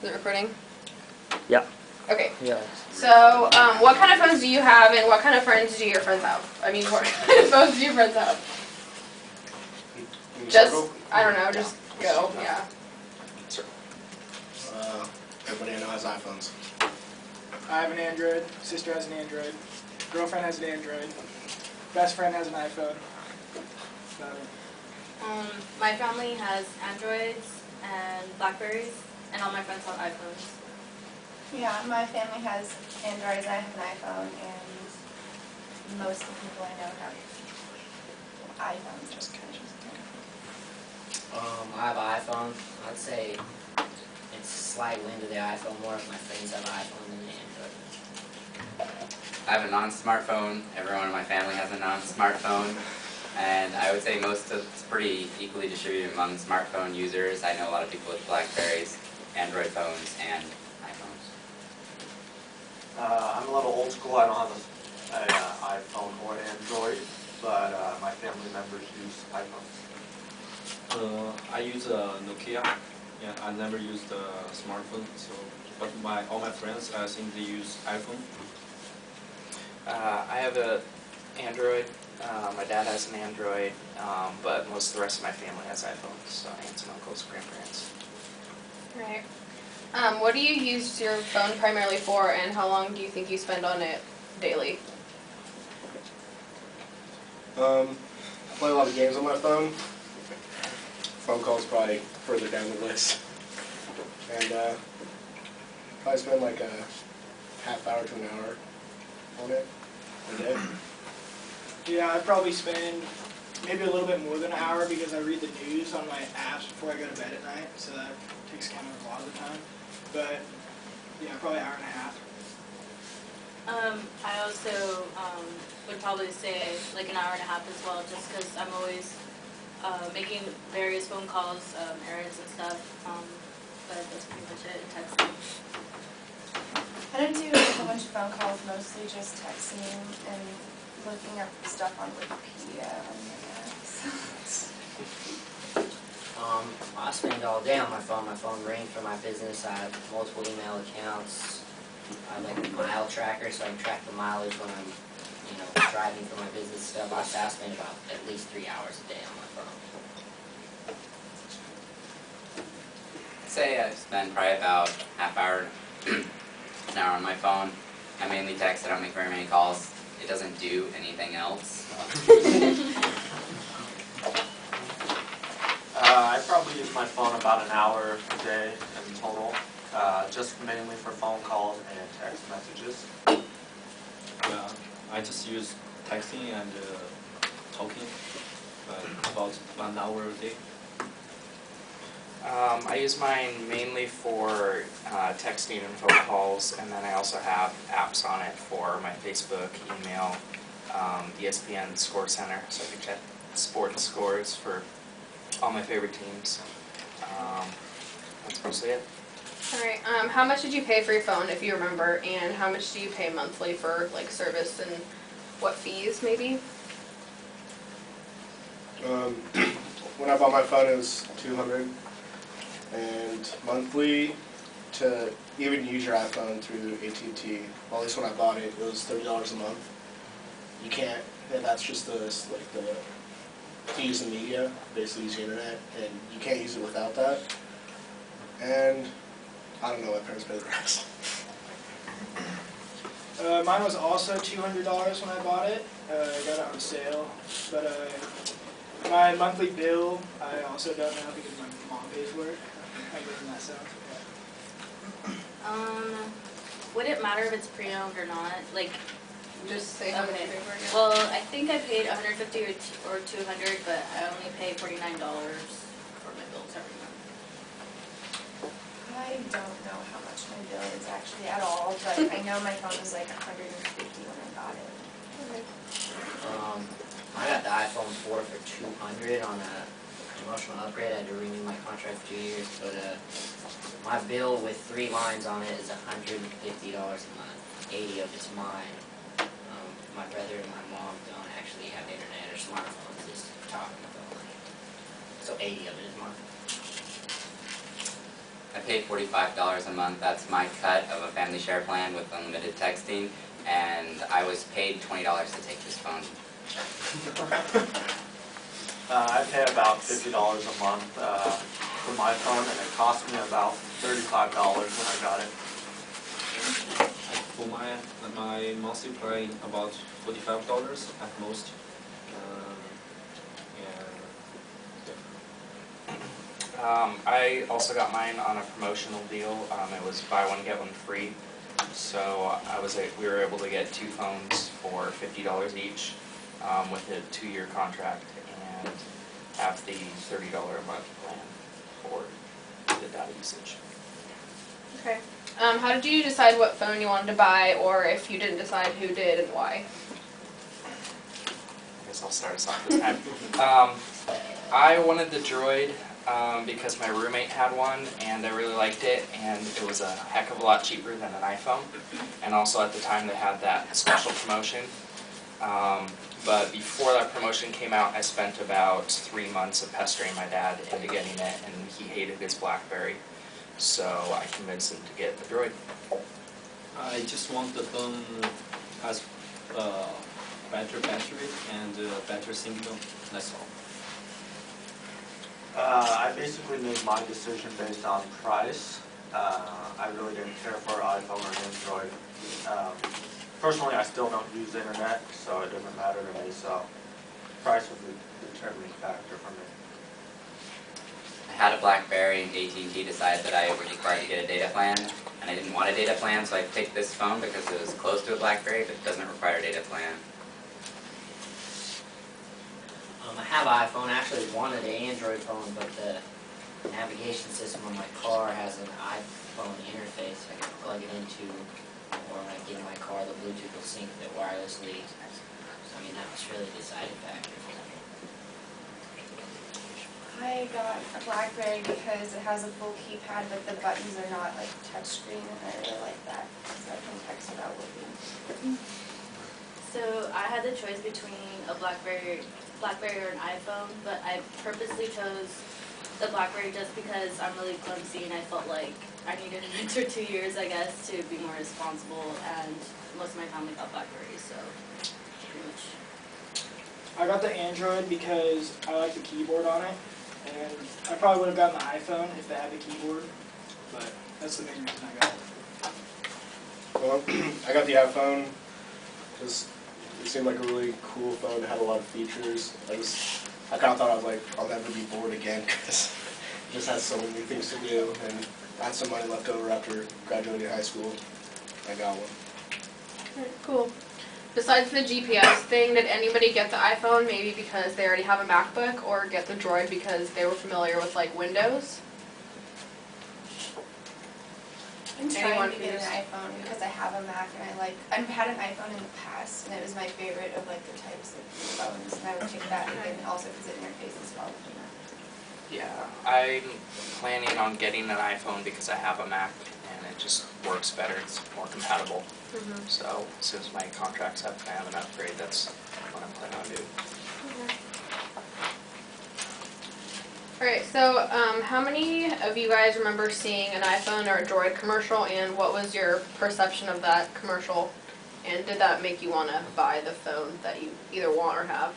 The recording? Yeah. Okay. Yeah. So, what kind of phones do you have, and what kind of friends do your friends have? I mean, what kind of phones do your friends have? Just, I don't know, just go, yeah. Sure. Everybody I know has iPhones. I have an Android, sister has an Android, girlfriend has an Android, best friend has an iPhone. About it. My family has Androids and Blackberries, and all my friends have iPhones. Yeah, my family has Androids, I have an iPhone, and most of the people I know have iPhones. Just I have an iPhone. I'd say it's slightly into the iPhone more if my friends have an iPhone than an Android. I have a non-smartphone. Everyone in my family has a non-smartphone. And I would say it's pretty equally distributed among smartphone users. I know a lot of people with Blackberries, Android phones, and iPhones. I'm a little old school. I don't have an iPhone or Android, but my family members use iPhones. I use Nokia. Yeah, I never used a smartphone. So, but all my friends, I think they use iPhone. I have an Android. My dad has an Android, but most of the rest of my family has iPhones, so aunts and uncles, grandparents. Right. What do you use your phone primarily for, and how long do you think you spend on it daily? I play a lot of games on my phone. Phone calls probably further down the list. And probably spend like a half hour to an hour on it a day. Yeah, I probably spend maybe a little bit more than an hour because I read the news on my apps before I go to bed at night, so that takes kind of a lot of the time. But yeah, probably an hour and a half. I also would probably say like an hour and a half as well, just because I'm always making various phone calls, errands and stuff. But that's pretty much it. Texting. I don't do a whole bunch of phone calls, mostly just texting and looking up stuff on Wikipedia on the internet. I spend all day on my phone. My phone rings for my business. I have multiple email accounts. I have like a mile tracker, so I can track the mileage when I'm, driving for my business stuff. I spend about at least 3 hours a day on my phone. I'd say I spend probably about half hour, an hour on my phone. I mainly text. I don't make very many calls. It doesn't do anything else. I probably use my phone about an hour a day in total, just mainly for phone calls and text messages. I just use texting and talking about 1 hour a day. I use mine mainly for texting and phone calls, and then I also have apps on it for my Facebook, email, ESPN Score Center, so I can check sports scores for all my favorite teams. That's mostly it. Alright, how much did you pay for your phone, if you remember, and how much do you pay monthly for, like, service and what fees, maybe? When I bought my phone, it was $200, and monthly to even use your iPhone through AT&T. Well, at least when I bought it, it was $30 a month. You can't, and that's just to use the media, basically use the internet, and you can't use it without that. And I don't know, my parents pay the rest. Mine was also $200 when I bought it. I got it on sale, but my monthly bill I also don't know because my mom pays for it. I give them that stuff. Would it matter if it's pre-owned or not? Like, Just say how much okay. you pay for it. Well, I think I paid $150 or $200, but I only pay $49 for my bills every month. I don't know how much my bill is actually at all, but I know my phone was like $150 when I got it. I got the iPhone 4 for $200 on a promotional upgrade. I had to renew my contract for 2 years, but my bill with 3 lines on it is $150 a month. 80 of it's mine. My brother and my mom don't actually have internet or smartphones, just talk on the phone. So 80 of it is mine. I pay $45 a month. That's my cut of a family share plan with unlimited texting, and I was paid $20 to take this phone. I pay about $50 a month for my phone, and it cost me about $35 when I got it. For my monthly plan, about $45 at most. I also got mine on a promotional deal. It was buy one get one free. So we were able to get 2 phones for $50 each with a 2-year contract and have the $30 a month plan for the data usage. Okay. How did you decide what phone you wanted to buy, or if you didn't decide, who did and why? I guess I'll start us off this time. I wanted the Droid because my roommate had one and I really liked it, and it was a heck of a lot cheaper than an iPhone, and also at the time they had that special promotion. But before that promotion came out, I spent about 3 months of pestering my dad into getting it, and he hated his BlackBerry, so I convinced him to get the Droid. I just want the phone has better battery and better signal. That's all. I basically made my decision based on price. I really didn't care for iPhone or Android. Personally, I still don't use the internet, so it doesn't matter to me, so price was the determining factor for me. I had a BlackBerry, and AT&T decided that I was required to get a data plan, and I didn't want a data plan, so I picked this phone because it was close to a BlackBerry, but it doesn't require a data plan. I have an iPhone. I actually wanted an Android phone, but the navigation system on my car has an iPhone interface I can plug it into, or when I get in my car, the Bluetooth will sync it wirelessly. So, I mean, that was really the deciding factor for me. I got a BlackBerry because it has a full keypad, but the buttons are not like touchscreen, and I really like that, so I can text without looking. So I had the choice between a BlackBerry or an iPhone, but I purposely chose the BlackBerry just because I'm really clumsy and I felt like I needed an extra 2 years, I guess, to be more responsible, and most of my family got BlackBerries, so pretty much. I got the Android because I like the keyboard on it, and I probably would have gotten the iPhone if they had the keyboard, but that's the main reason I got it. Well, I got the iPhone because it seemed like a really cool phone. It had a lot of features. I kind of thought I was like, I'll never be bored again because it just has so many things to do. And I had some money left over after graduating high school. I got one. Alright, cool. Besides the GPS thing, did anybody get the iPhone maybe because they already have a MacBook, or get the Droid because they were familiar with like Windows? I'm Anyone trying to who get an used- iPhone because I have a Mac, and I've had an iPhone in the past, and it was my favorite of like the types of phones, and I would pick that again, also because it interfaces well with the Mac. Yeah, I'm planning on getting an iPhone because I have a Mac and it just works better, it's more compatible. So as soon as my contract's up and I have an upgrade, that's what I'm planning on doing. Alright, so how many of you guys remember seeing an iPhone or a Droid commercial, and what was your perception of that commercial? And did that make you want to buy the phone that you either want or have?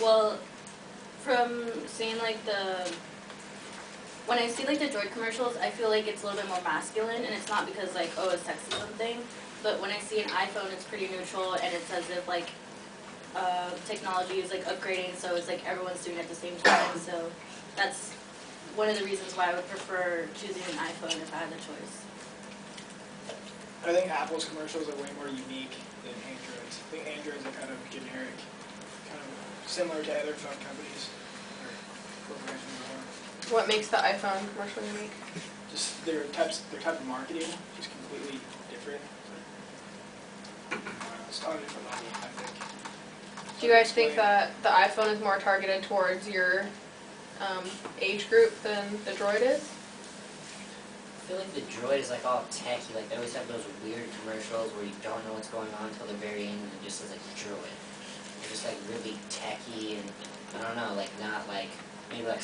Well, from seeing like when I see like the Droid commercials, I feel like it's a little bit more masculine, and it's not because like, oh, it's sexy something, but when I see an iPhone, it's pretty neutral, and it's as if like technology is like upgrading, so it's like everyone's doing it at the same time, so that's one of the reasons why I would prefer choosing an iPhone if I had the choice. I think Apple's commercials are way more unique than Android's. I think Android's are kind of generic, kind of similar to other phone companies or corporations or What makes the iPhone commercial unique? just their type of marketing just completely different. It's on a different level, I think. Do you guys think that the iPhone is more targeted towards your age group than the Droid is? I feel like the Droid is like all techy, like they always have those weird commercials where you don't know what's going on until the very end, and it just says like Droid. They're just like really techy, and I don't know, like not like, maybe like